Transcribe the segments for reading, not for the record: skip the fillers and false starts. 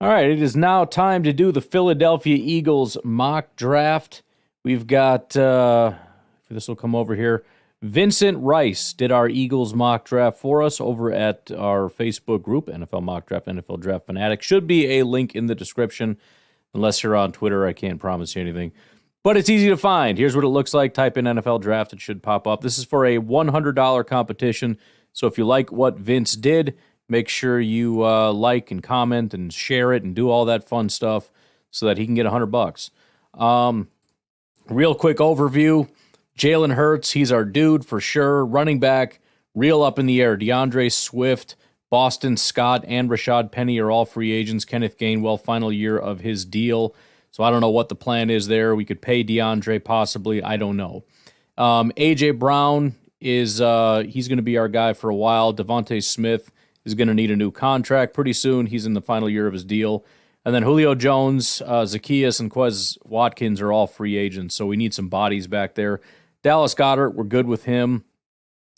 All right, it is now time to do the Philadelphia Eagles mock draft. We've got, this will come over here, Vincent Rice did our Eagles mock draft for us over at our Facebook group, NFL Mock Draft, NFL Draft Fanatic. Should be a link in the description. Unless you're on Twitter, I can't promise you anything. But it's easy to find. Here's what it looks like. Type in NFL Draft. It should pop up. This is for a $100 competition. So if you like what Vince did, make sure you like and comment and share it and do all that fun stuff so that he can get $100. Real quick overview. Jalen Hurts, he's our dude for sure. Running back, real up in the air. DeAndre Swift, Boston Scott, and Rashad Penny are all free agents. Kenneth Gainwell, final year of his deal. So I don't know what the plan is there. We could pay DeAndre possibly. I don't know. A.J. Brown is he's going to be our guy for a while. Devontae Smith is going to need a new contract pretty soon. He's in the final year of his deal. And then Julio Jones, Zacchaeus, and Quez Watkins are all free agents, so we need some bodies back there. Dallas Goedert, we're good with him.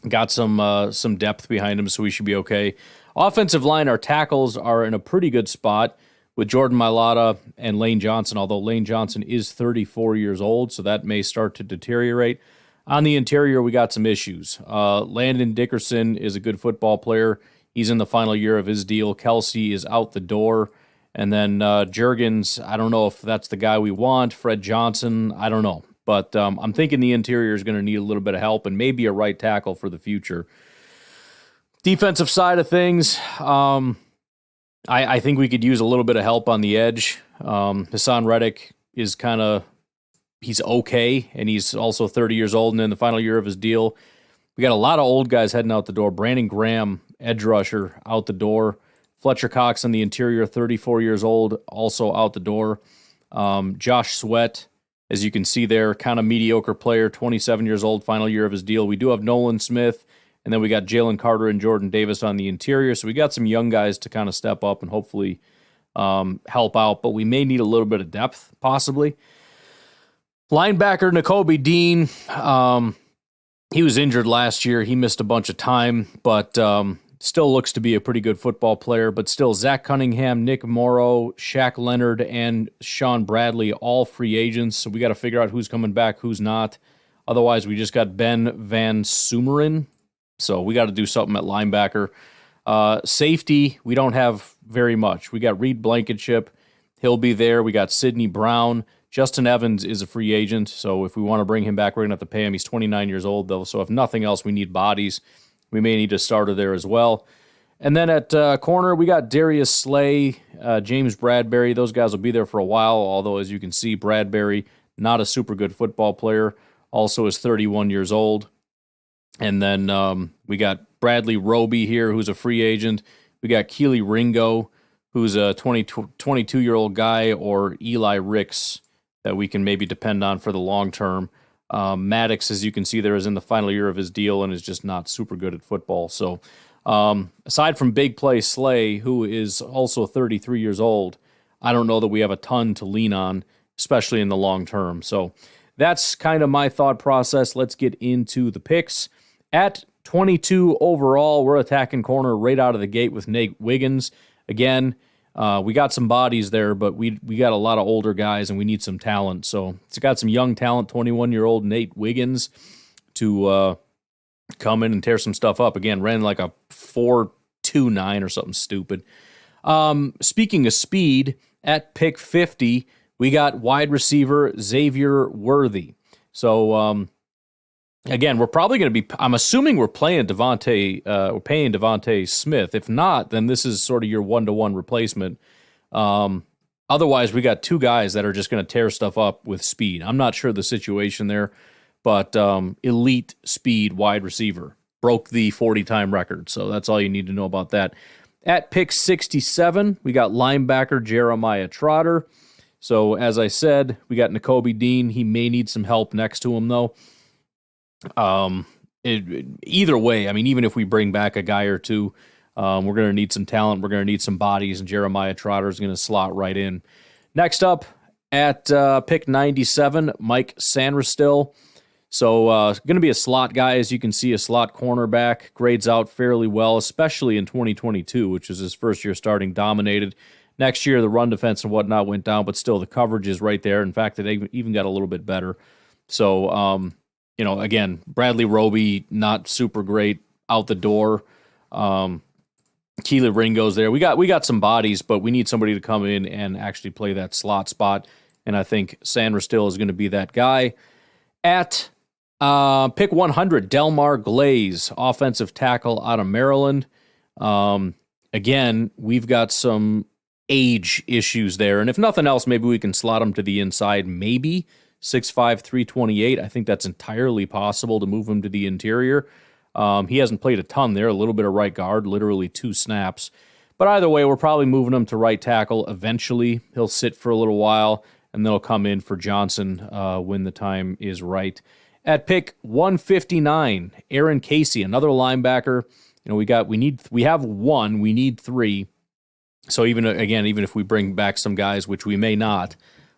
Got some depth behind him, so we should be okay. Offensive line, our tackles are in a pretty good spot with Jordan Mailata and Lane Johnson, although Lane Johnson is 34 years old, so that may start to deteriorate. On the interior, we got some issues. Landon Dickerson is a good football player. He's in the final year of his deal. Kelsey is out the door. And then Juergens, I don't know if that's the guy we want. Fred Johnson, I don't know. But I'm thinking the interior is going to need a little bit of help and maybe a right tackle for the future. Defensive side of things, I think we could use a little bit of help on the edge. Hassan Reddick is he's okay, and he's also 30 years old and in the final year of his deal. We got a lot of old guys heading out the door. Brandon Graham, edge rusher, out the door. Fletcher Cox on the interior, 34 years old, also out the door. Josh Sweat, as you can see there, kind of mediocre player, 27 years old, final year of his deal. We do have Nolan Smith, and then we got Jalen Carter and Jordan Davis on the interior. So we got some young guys to kind of step up and hopefully help out, but we may need a little bit of depth, possibly. Linebacker Nakobe Dean, he was injured last year. He missed a bunch of time, but still looks to be a pretty good football player. But still, Zach Cunningham, Nick Morrow, Shaq Leonard, and Sean Bradley, all free agents. So we got to figure out who's coming back, who's not. Otherwise, we just got Ben Van Sumeren. So we got to do something at linebacker. Safety, we don't have very much. We got Reed Blankenship. He'll be there. We got Sidney Brown. Justin Evans is a free agent, so if we want to bring him back, we're going to have to pay him. He's 29 years old, though, so if nothing else, we need bodies. We may need a starter there as well. And then at corner, we got Darius Slay, James Bradbury. Those guys will be there for a while, although, as you can see, Bradbury, not a super good football player, also is 31 years old. And then we got Bradley Roby here, who's a free agent. We got Keely Ringo, who's a 22-year-old guy, or Eli Ricks, that we can maybe depend on for the long term. Maddox, as you can see there, is in the final year of his deal and is just not super good at football. So aside from big play Slay, who is also 33 years old, I don't know that we have a ton to lean on, especially in the long term. So that's kind of my thought process. Let's get into the picks. At 22 overall, we're attacking corner right out of the gate with Nate Wiggins. Again, we got some bodies there, but we got a lot of older guys, and we need some talent. So it's got some young talent, 21-year-old Nate Wiggins, to come in and tear some stuff up. Again, ran like a 4.29 or something stupid. Speaking of speed, at pick 50, we got wide receiver Xavier Worthy. So, again, we're probably going to be, I'm assuming we're paying Devontae Smith. If not, then this is sort of your one-to-one replacement. Otherwise, we got two guys that are just going to tear stuff up with speed. I'm not sure the situation there, but elite speed wide receiver. Broke the 40-time record, so that's all you need to know about that. At pick 67, we got linebacker Jeremiah Trotter. So, as I said, we got Nakobe Dean. He may need some help next to him, though. Either way, I mean, even if we bring back a guy or two, we're going to need some talent. We're going to need some bodies, and Jeremiah Trotter is going to slot right in. Next up, at pick 97, Mike Sanderstill. So going to be a slot guy, as you can see, a slot cornerback. Grades out fairly well, especially in 2022, which is his first year starting, dominated. Next year, the run defense and whatnot went down, but still the coverage is right there. In fact, it even got a little bit better. So, again, Bradley Roby, not super great out the door. Keely Ringo's there. We got some bodies, but we need somebody to come in and actually play that slot spot. And I think Sandra Still is going to be that guy. At pick 100, Delmar Glaze, offensive tackle out of Maryland. Again, we've got some age issues there. And if nothing else, maybe we can slot him to the inside. Maybe 6'5", 328. I think that's entirely possible to move him to the interior. He hasn't played a ton there, a little bit of right guard, literally 2 snaps. But either way, we're probably moving him to right tackle eventually. He'll sit for a little while, and then he'll come in for Johnson when the time is right. At pick 159, Aaron Casey, another linebacker. We have 1, we need 3. So even if we bring back some guys, which we may not,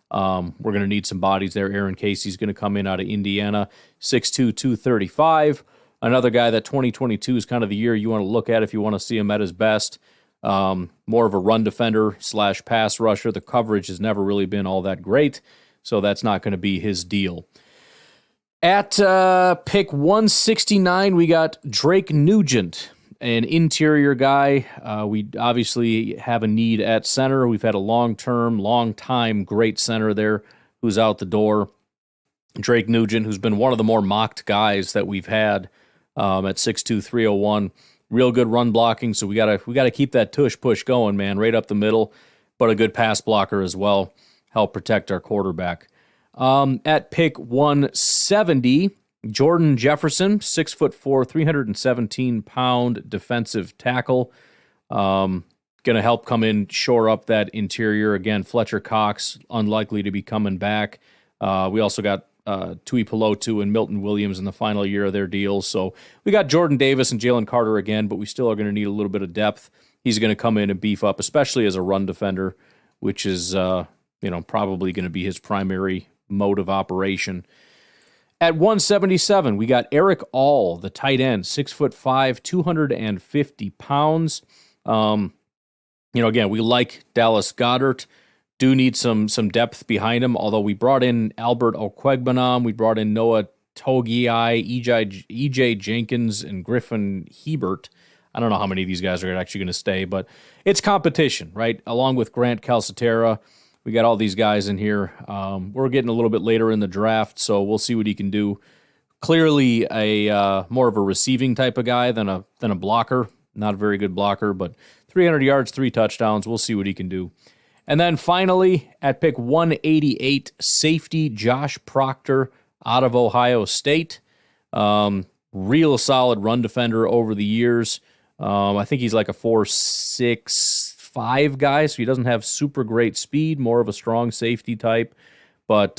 we're going to need some bodies there. Aaron Casey's going to come in out of Indiana, 6'2", 235. Another guy that 2022 is kind of the year you want to look at if you want to see him at his best. More of a run defender / pass rusher. The coverage has never really been all that great, so that's not going to be his deal. At pick 169, we got Drake Nugent, an interior guy. We obviously have a need at center. We've had a long time great center there who's out the door. Drake Nugent, who's been one of the more mocked guys that we've had at 6'2", 301. Real good run blocking, so we gotta keep that tush push going, man, right up the middle, but a good pass blocker as well. Help protect our quarterback. At pick 170, Jordan Jefferson, 6'4", 317-pound defensive tackle. Going to help come in, shore up that interior. Again, Fletcher Cox, unlikely to be coming back. We also got Tui Pelotu and Milton Williams in the final year of their deals. So we got Jordan Davis and Jalen Carter again, but we still are going to need a little bit of depth. He's going to come in and beef up, especially as a run defender, which is probably going to be his primary mode of operation. At 177, we got Eric All, the tight end, 6'5", 250 pounds. Again, we like Dallas Goedert. Do need some depth behind him, although we brought in Albert Okwegbanam, we brought in Noah Togiai, EJ Jenkins, and Griffin Hebert. I don't know how many of these guys are actually going to stay, but it's competition, right? Along with Grant Calcaterra, we got all these guys in here. We're getting a little bit later in the draft, so we'll see what he can do. Clearly a more of a receiving type of guy than a blocker. Not a very good blocker, but 300 yards, 3 touchdowns. We'll see what he can do. And then finally, at pick 188, safety Josh Proctor out of Ohio State. Real solid run defender over the years. I think he's like a 4.65 guy, so he doesn't have super great speed, more of a strong safety type. But,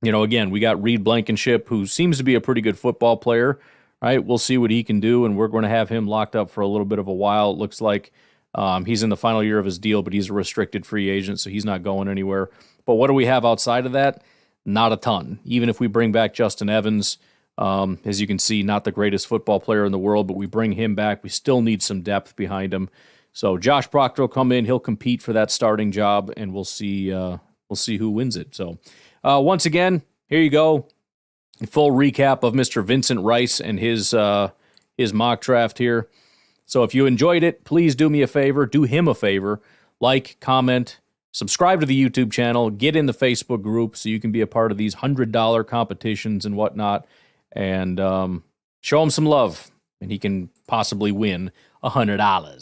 again, we got Reed Blankenship, who seems to be a pretty good football player. Right? We'll see what he can do, and we're going to have him locked up for a little bit of a while. It looks like he's in the final year of his deal, but he's a restricted free agent, so he's not going anywhere. But what do we have outside of that? Not a ton. Even if we bring back Justin Evans, as you can see, not the greatest football player in the world, but we bring him back. We still need some depth behind him. So Josh Proctor will come in. He'll compete for that starting job, and we'll see who wins it. So once again, here you go. Full recap of Mr. Vincent Rice and his mock draft here. So if you enjoyed it, please do me a favor. Do him a favor. Like, comment, subscribe to the YouTube channel, get in the Facebook group so you can be a part of these $100 competitions and whatnot, and show him some love, and he can possibly win $100.